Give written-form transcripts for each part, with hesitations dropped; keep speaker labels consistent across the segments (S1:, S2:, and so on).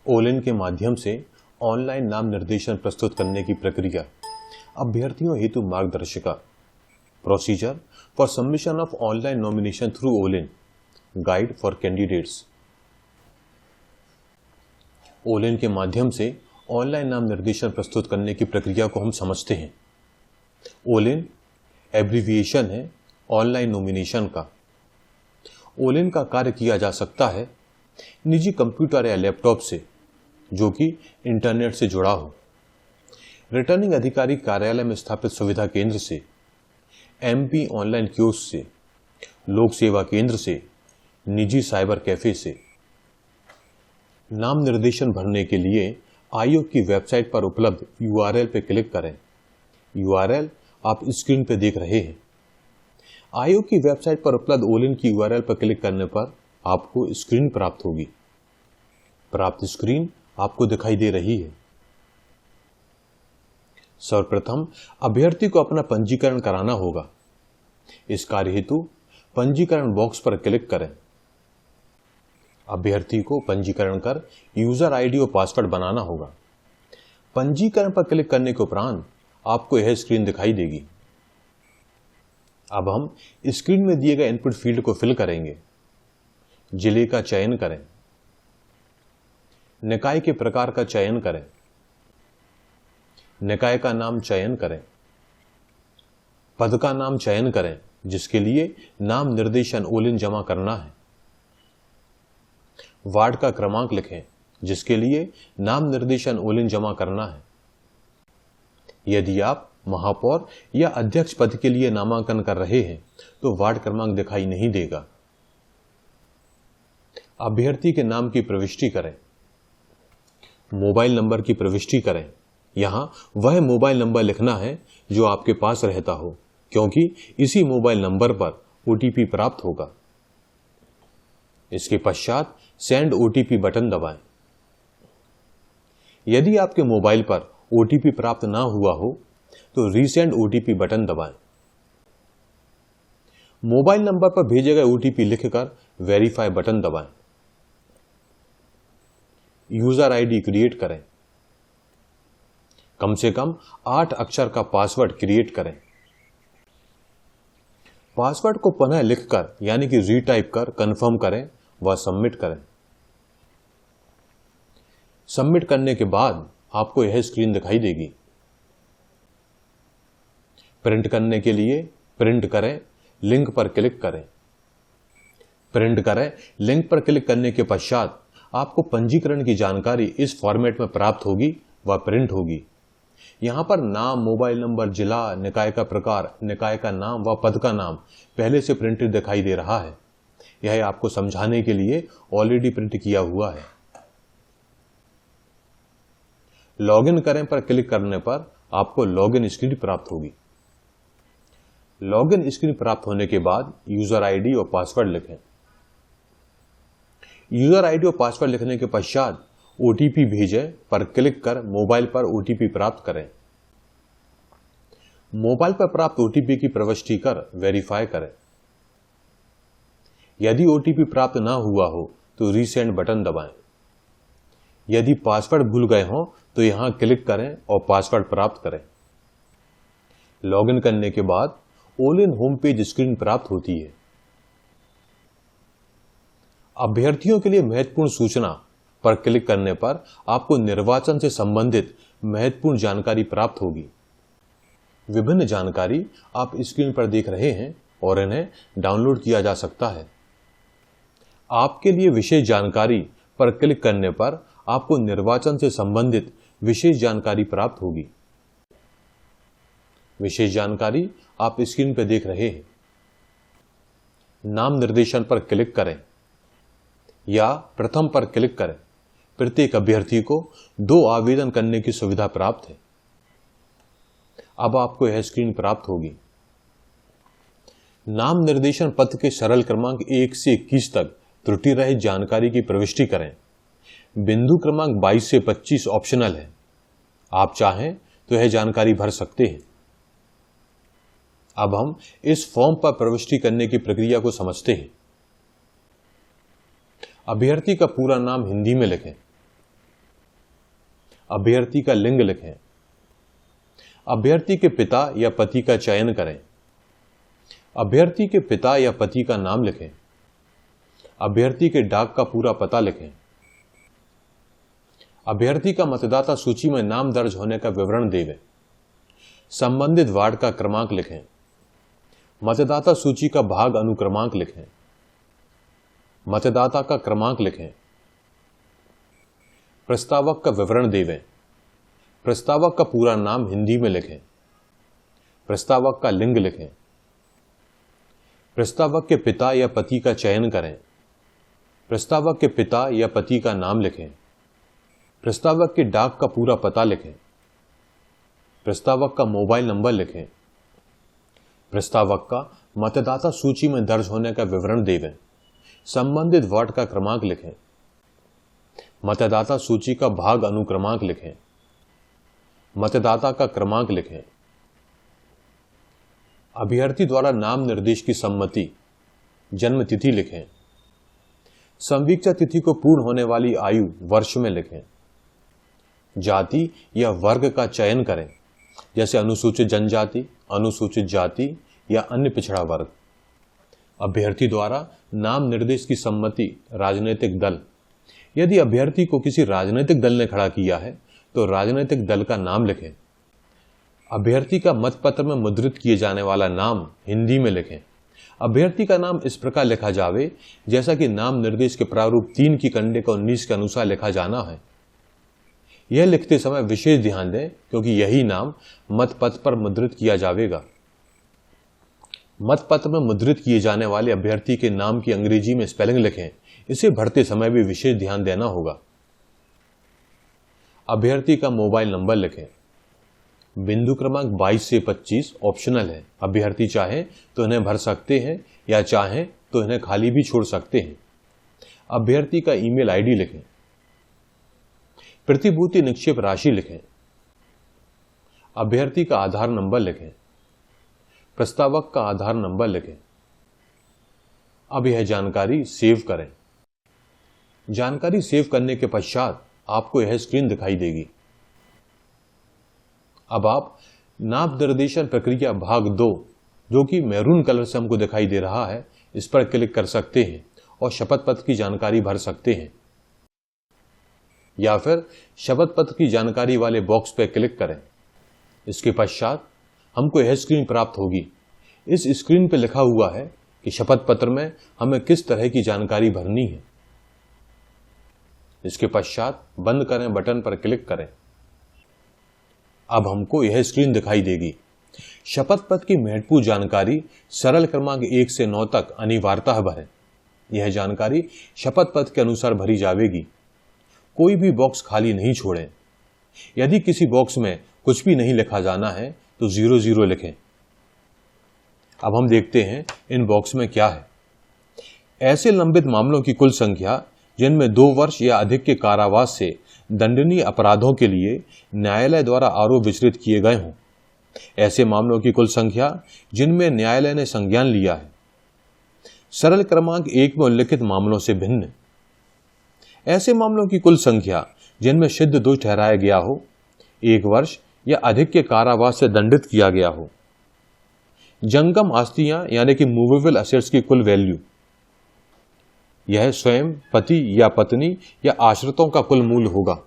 S1: Olin के माध्यम से ऑनलाइन नाम निर्देशन प्रस्तुत करने की प्रक्रिया। अभ्यर्थियों हेतु मार्गदर्शिका। Procedure for submission of online nomination through Olin. Guide for candidates. Olin के माध्यम से ऑनलाइन नाम निर्देशन प्रस्तुत करने की प्रक्रिया को हम समझते हैं। ओलिन एब्रीविएशन है ऑनलाइन नॉमिनेशन का। ओलिन का कार्य किया जा सकता है निजी कंप्यूटर या लैपटॉप से जो कि इंटरनेट से जुड़ा हो, रिटर्निंग अधिकारी कार्यालय में स्थापित सुविधा केंद्र से, एमपी ऑनलाइन कियोस्क से, लोक सेवा केंद्र से, निजी साइबर कैफे से। नाम निर्देशन भरने के लिए आयोग की वेबसाइट पर उपलब्ध यूआरएल पर क्लिक करें। यूआरएल आप स्क्रीन पर देख रहे हैं। आयोग की वेबसाइट पर उपलब्ध ओलिन की यूआरएल पर क्लिक करने पर आपको स्क्रीन प्राप्त होगी। प्राप्त स्क्रीन आपको दिखाई दे रही है। सर्वप्रथम अभ्यर्थी को अपना पंजीकरण कराना होगा। इस कार्य हेतु पंजीकरण बॉक्स पर क्लिक करें। अभ्यर्थी को पंजीकरण कर यूजर आईडी और पासवर्ड बनाना होगा। पंजीकरण पर क्लिक करने के उपरांत आपको यह स्क्रीन दिखाई देगी। अब हम स्क्रीन में दिए गए इनपुट फील्ड को फिल करेंगे। जिले का चयन करें। निकाय के प्रकार का चयन करें। निकाय का नाम चयन करें। पद का नाम चयन करें जिसके लिए नाम निर्देशन ओलिन जमा करना है। वार्ड का क्रमांक लिखें जिसके लिए नाम निर्देशन ओलिन जमा करना है। यदि आप महापौर या अध्यक्ष पद के लिए नामांकन कर रहे हैं तो वार्ड क्रमांक दिखाई नहीं देगा। अभ्यर्थी के नाम की प्रविष्टि करें। मोबाइल नंबर की प्रविष्टि करें। यहां वह मोबाइल नंबर लिखना है जो आपके पास रहता हो, क्योंकि इसी मोबाइल नंबर पर ओटीपी प्राप्त होगा। इसके पश्चात सेंड ओटीपी बटन दबाएं। यदि आपके मोबाइल पर ओटीपी प्राप्त ना हुआ हो तो रीसेंड ओटीपी बटन दबाएं। मोबाइल नंबर पर भेजे गए ओटीपी लिखकर वेरीफाई बटन दबाएं। यूजर आईडी क्रिएट करें। कम से कम 8 अक्षर का पासवर्ड क्रिएट करें। पासवर्ड को पुनः लिखकर यानी कि रीटाइप कर कंफर्म करें व सबमिट करें। सबमिट करने के बाद आपको यह स्क्रीन दिखाई देगी। प्रिंट करने के लिए प्रिंट करें, लिंक पर क्लिक करें। प्रिंट करें, लिंक पर क्लिक करने के पश्चात आपको पंजीकरण की जानकारी इस फॉर्मेट में प्राप्त होगी व प्रिंट होगी। यहां पर नाम, मोबाइल नंबर, जिला, निकाय का प्रकार, निकाय का नाम व पद का नाम पहले से प्रिंटेड दिखाई दे रहा है। यह आपको समझाने के लिए ऑलरेडी प्रिंट किया हुआ है। लॉगिन करें पर क्लिक करने पर आपको लॉगिन स्क्रीन प्राप्त होगी। लॉगिन स्क्रीन प्राप्त होने के बाद यूजर आईडी और पासवर्ड लिखें। यूजर आईडी और पासवर्ड लिखने के पश्चात ओटीपी भेजें पर क्लिक कर मोबाइल पर ओटीपी प्राप्त करें। मोबाइल पर प्राप्त ओटीपी की प्रविष्टि कर वेरीफाई करें। यदि ओटीपी प्राप्त ना हुआ हो तो रीसेंड बटन दबाएं। यदि पासवर्ड भूल गए हो तो यहां क्लिक करें और पासवर्ड प्राप्त करें। लॉगिन करने के बाद ओलिन होम पेज स्क्रीन प्राप्त होती है। अभ्यर्थियों के लिए महत्वपूर्ण सूचना पर क्लिक करने पर आपको निर्वाचन से संबंधित महत्वपूर्ण जानकारी प्राप्त होगी। विभिन्न जानकारी आप स्क्रीन पर देख रहे हैं और इन्हें डाउनलोड किया जा सकता है। आपके लिए विशेष जानकारी पर क्लिक करने पर आपको निर्वाचन से संबंधित विशेष जानकारी प्राप्त होगी। विशेष जानकारी आप स्क्रीन पर देख रहे हैं। नाम निर्देशन पर क्लिक करें या प्रथम पर क्लिक करें। प्रत्येक अभ्यर्थी को 2 आवेदन करने की सुविधा प्राप्त है। अब आपको यह स्क्रीन प्राप्त होगी। नाम निर्देशन पत्र के सरल क्रमांक 1 से 21 तक त्रुटि रहित जानकारी की प्रविष्टि करें। बिंदु क्रमांक 22 से 25 ऑप्शनल है। आप चाहें तो यह जानकारी भर सकते हैं। अब हम इस फॉर्म पर प्रविष्टि करने की प्रक्रिया को समझते हैं। अभ्यर्थी का पूरा नाम हिंदी में लिखें। अभ्यर्थी का लिंग लिखें। अभ्यर्थी के पिता या पति का चयन करें। अभ्यर्थी के पिता या पति का नाम लिखें। अभ्यर्थी के डाक का पूरा पता लिखें। अभ्यर्थी का मतदाता सूची में नाम दर्ज होने का विवरण देवें। संबंधित वार्ड का क्रमांक लिखें। मतदाता सूची का भाग अनुक्रमांक लिखें। मतदाता का क्रमांक लिखें। प्रस्तावक का विवरण देवें। प्रस्तावक का पूरा नाम हिंदी में लिखें। प्रस्तावक का लिंग लिखें। प्रस्तावक के पिता या पति का चयन करें। प्रस्तावक के पिता या पति का नाम लिखें। प्रस्तावक के डाक का पूरा पता लिखें। प्रस्तावक का मोबाइल नंबर लिखें। प्रस्तावक का मतदाता सूची में दर्ज होने का विवरण देवें। संबंधित वार्ड का क्रमांक लिखें। मतदाता सूची का भाग अनुक्रमांक लिखें। मतदाता का क्रमांक लिखें। अभ्यर्थी द्वारा नाम निर्देश की सम्मति, जन्म तिथि लिखें। संवीक्षा तिथि को पूर्ण होने वाली आयु वर्ष में लिखें। जाति या वर्ग का चयन करें, जैसे अनुसूचित जनजाति, अनुसूचित जाति या अन्य पिछड़ा वर्ग। अभ्यर्थी द्वारा नाम निर्देश की सम्मति, राजनीतिक दल। यदि अभ्यर्थी को किसी राजनीतिक दल ने खड़ा किया है तो राजनीतिक दल का नाम लिखें। अभ्यर्थी का मतपत्र में मुद्रित किए जाने वाला नाम हिंदी में लिखें। अभ्यर्थी का नाम इस प्रकार लिखा जावे जैसा कि नाम निर्देश के प्रारूप 3 की कंडिका 19 के अनुसार लिखा जाना है। यह लिखते समय विशेष ध्यान दें क्योंकि यही नाम मतपत्र पर मुद्रित किया जाएगा। मतपत्र में मुद्रित किए जाने वाले अभ्यर्थी के नाम की अंग्रेजी में स्पेलिंग लिखें। इसे भरते समय भी विशेष ध्यान देना होगा। अभ्यर्थी का मोबाइल नंबर लिखें। बिंदु क्रमांक 22 से 25 ऑप्शनल है। अभ्यर्थी चाहे तो इन्हें भर सकते हैं या चाहें तो इन्हें खाली भी छोड़ सकते हैं। अभ्यर्थी का ईमेल आईडी लिखें। प्रतिभूति निक्षेप राशि लिखें। अभ्यर्थी का आधार नंबर लिखें। प्रस्तावक का आधार नंबर लिखें। अब यह जानकारी सेव करें। जानकारी सेव करने के पश्चात आपको यह स्क्रीन दिखाई देगी। अब आप नाम निर्देशन प्रक्रिया भाग 2, जो कि मैरून कलर से हमको दिखाई दे रहा है, इस पर क्लिक कर सकते हैं और शपथ पत्र की जानकारी भर सकते हैं, या फिर शपथ पत्र की जानकारी वाले बॉक्स पर क्लिक करें। इसके पश्चात हमको यह स्क्रीन प्राप्त होगी। इस स्क्रीन पर लिखा हुआ है कि शपथ पत्र में हमें किस तरह की जानकारी भरनी है। इसके पश्चात बंद करें बटन पर क्लिक करें। अब हमको यह स्क्रीन दिखाई देगी। शपथ पत्र की महत्वपूर्ण जानकारी सरल क्रमांक 1 से 9 तक अनिवार्यतः भरें। यह जानकारी शपथ पत्र के अनुसार भरी जाएगी। कोई भी बॉक्स खाली नहीं छोड़ें। यदि किसी बॉक्स में कुछ भी नहीं लिखा जाना है तो 00 लिखें। अब हम देखते हैं इन बॉक्स में क्या है। ऐसे लंबित मामलों की कुल संख्या जिनमें 2 वर्ष या अधिक के कारावास से दंडनीय अपराधों के लिए न्यायालय द्वारा आरोप विचलित किए गए हों। ऐसे मामलों की कुल संख्या जिनमें न्यायालय ने संज्ञान लिया है। सरल क्रमांक 1 में उल्लिखित मामलों से भिन्न। ऐसे मामलों की कुल संख्या जिनमें सिद्ध दोष ठहराया गया हो, 1 वर्ष या अधिक के कारावास से दंडित किया गया हो। जंगम आस्तियां यानी कि मूवेबल असेट्स की कुल वैल्यू, यह स्वयं पति या पत्नी या आश्रितों का कुल मूल्य होगा।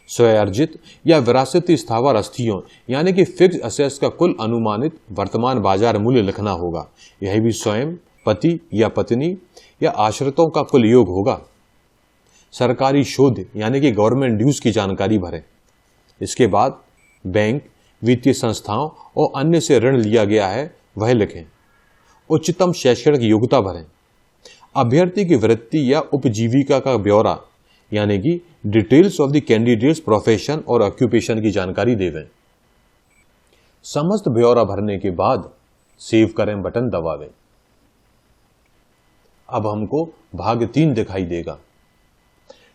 S1: स्वयर्जित या विरासती स्थावर अस्थियों यानी कि फिक्स असेट्स का कुल अनुमानित वर्तमान बाजार मूल्य लिखना होगा। यह भी स्वयं पति या पत्नी या आश्रितों का कुल योग होगा। सरकारी शोध यानी कि गवर्नमेंट ड्यूज की जानकारी भरें। इसके बाद बैंक, वित्तीय संस्थाओं और अन्य से ऋण लिया गया है वह लिखें। उच्चतम शैक्षणिक योग्यता भरें। अभ्यर्थी की वृत्ति या उपजीविका का ब्यौरा यानी कि details of the candidates profession और ऑक्यूपेशन की जानकारी देवें। समस्त ब्यौरा भरने के बाद सेव करें बटन दबावें। अब हमको भाग 3 दिखाई देगा।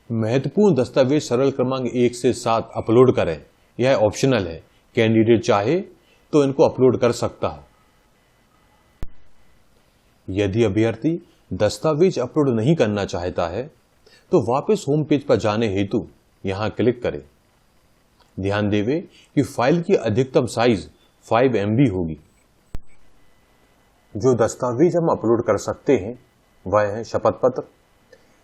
S1: महत्वपूर्ण दस्तावेज सरल क्रमांक 1 से 7 अपलोड करें। यह ऑप्शनल है। कैंडिडेट चाहे तो इनको अपलोड कर सकता है। यदि अभ्यर्थी दस्तावेज अपलोड नहीं करना चाहता है तो वापस होम पेज पर जाने हेतु यहां क्लिक करें ध्यान देवे कि फाइल की अधिकतम साइज 5 MB होगी। जो दस्तावेज हम अपलोड कर सकते हैं वह है शपथ पत्र,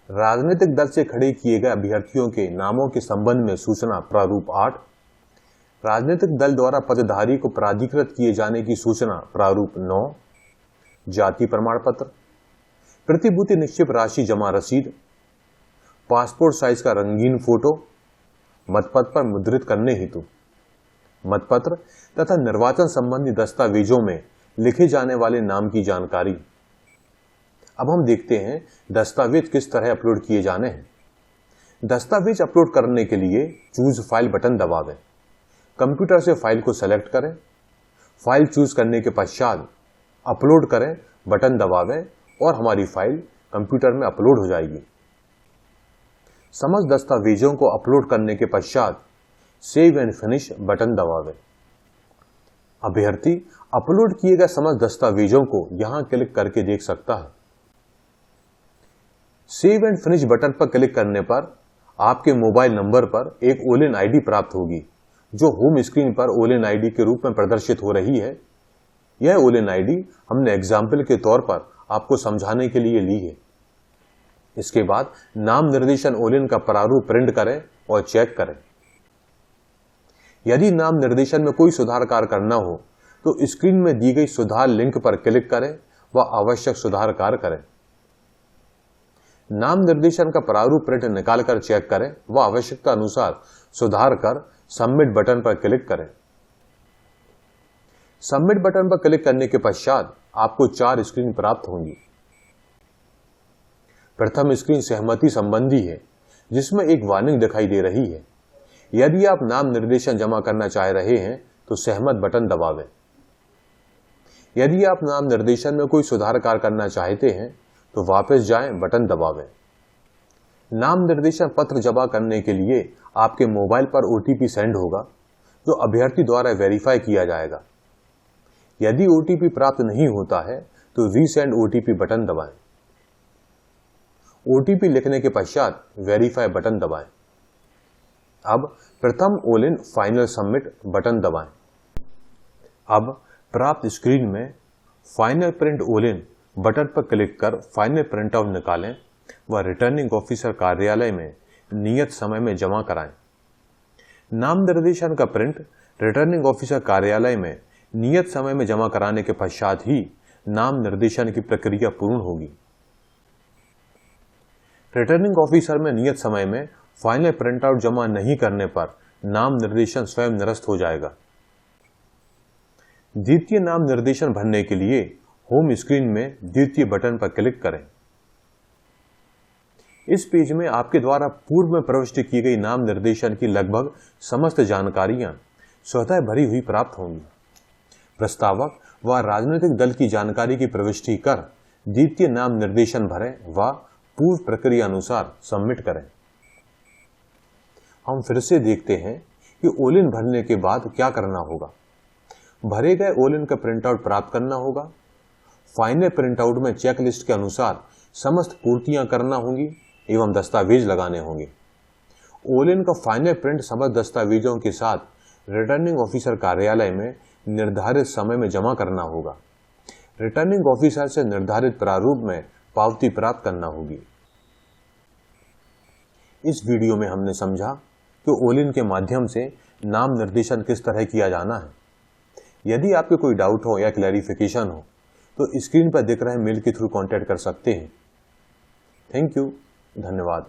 S1: राजनीतिक दल से खड़े किए गए अभ्यर्थियों के नामों के संबंध में सूचना प्रारूप 8, राजनीतिक दल द्वारा पदधारी को प्राधिकृत किए जाने की सूचना प्रारूप 9, जाति प्रमाण पत्र, प्रतिभूति निश्चित राशि जमा रसीद, पासपोर्ट साइज का रंगीन फोटो, मतपत्र पर मुद्रित करने हेतु मतपत्र तथा निर्वाचन संबंधी दस्तावेजों में लिखे जाने वाले नाम की जानकारी। अब हम देखते हैं दस्तावेज किस तरह अपलोड किए जाने हैं। दस्तावेज अपलोड करने के लिए चूज फाइल बटन दबावें। कंप्यूटर से फाइल को सेलेक्ट करें। फाइल चूज करने के पश्चात अपलोड करें बटन दबावें और हमारी फाइल कंप्यूटर में अपलोड हो जाएगी। समस्त दस्तावेजों को अपलोड करने के पश्चात सेव एंड फिनिश बटन दबावें। अभ्यर्थी अपलोड किए गए समस्त दस्तावेजों को यहां क्लिक करके देख सकता है। सेव एंड फिनिश बटन पर क्लिक करने पर आपके मोबाइल नंबर पर एक ओलिन आईडी प्राप्त होगी, जो होम स्क्रीन पर ओलिन आईडी के रूप में प्रदर्शित हो रही है। यह ओलिन आईडी हमने एग्जाम्पल के तौर पर आपको समझाने के लिए ली है। इसके बाद नाम निर्देशन ओलिन का प्रारूप प्रिंट करें और चेक करें। यदि नाम निर्देशन में कोई सुधार कार्य करना हो तो स्क्रीन में दी गई सुधार लिंक पर क्लिक करें व आवश्यक सुधार कार्य करें। नाम निर्देशन का प्रारूप प्रिंट निकालकर चेक करें व आवश्यकता अनुसार सुधार कर सबमिट बटन पर क्लिक करें। सबमिट बटन पर क्लिक करने के पश्चात आपको 4 स्क्रीन प्राप्त होंगी। प्रथम स्क्रीन सहमति संबंधी है, जिसमें एक वार्निंग दिखाई दे रही है। यदि आप नाम निर्देशन जमा करना चाह रहे हैं तो सहमत बटन दबावें। यदि आप नाम निर्देशन में कोई सुधार कार्य करना चाहते हैं तो वापस जाएं बटन दबावें। नाम निर्देशन पत्र जमा करने के लिए आपके मोबाइल पर OTP सेंड होगा, जो अभ्यर्थी द्वारा वेरीफाई किया जाएगा। यदि OTP प्राप्त नहीं होता है तो रीसेंड OTP बटन दबाएं। OTP लिखने के पश्चात वेरीफाई बटन दबाएं। अब प्रथम ओलिन फाइनल सबमिट बटन दबाएं। अब प्राप्त स्क्रीन में फाइनल प्रिंट ओलिन बटन पर क्लिक कर फाइनल प्रिंट आउट निकालें व रिटर्निंग ऑफिसर कार्यालय में नियत समय में जमा कराएं। नाम निर्देशन का प्रिंट रिटर्निंग ऑफिसर कार्यालय में नियत समय में जमा कराने के पश्चात ही नाम निर्देशन की प्रक्रिया पूर्ण होगी। रिटर्निंग ऑफिसर में नियत समय में फाइनल प्रिंट आउट जमा नहीं करने पर नाम निर्देशन स्वयं निरस्त हो जाएगा। द्वितीय नाम निर्देशन भरने के लिए होम स्क्रीन में द्वितीय बटन पर क्लिक करें। इस पेज में आपके द्वारा पूर्व में प्रविष्ट की गई नाम निर्देशन की लगभग समस्त जानकारियां स्वतः भरी हुई प्राप्त होंगी। प्रस्तावक व राजनीतिक दल की जानकारी की प्रविष्टि कर द्वितीय नाम निर्देशन भरें व पूर्व प्रक्रिया अनुसार सबमिट करें। हम फिर से देखते हैं कि ओलिन भरने के बाद क्या करना होगा। भरे गए ओलिन का प्रिंटआउट प्राप्त करना होगा। फाइनल प्रिंटआउट में चेकलिस्ट के अनुसार समस्त पूर्तियां करना होंगी एवं दस्तावेज लगाने होंगे। ओलिन का फाइनल प्रिंट समस्त दस्तावेजों के साथ रिटर्निंग ऑफिसर कार्यालय में निर्धारित समय में जमा करना होगा। रिटर्निंग ऑफिसर से निर्धारित प्रारूप में पावती प्राप्त करना होगी। इस वीडियो में हमने समझा कि ओलिन के माध्यम से नाम निर्देशन किस तरह किया जाना है। यदि आपके कोई डाउट हो या क्लैरिफिकेशन हो तो स्क्रीन पर दिख रहे मेल के थ्रू कांटेक्ट कर सकते हैं। थैंक यू, धन्यवाद।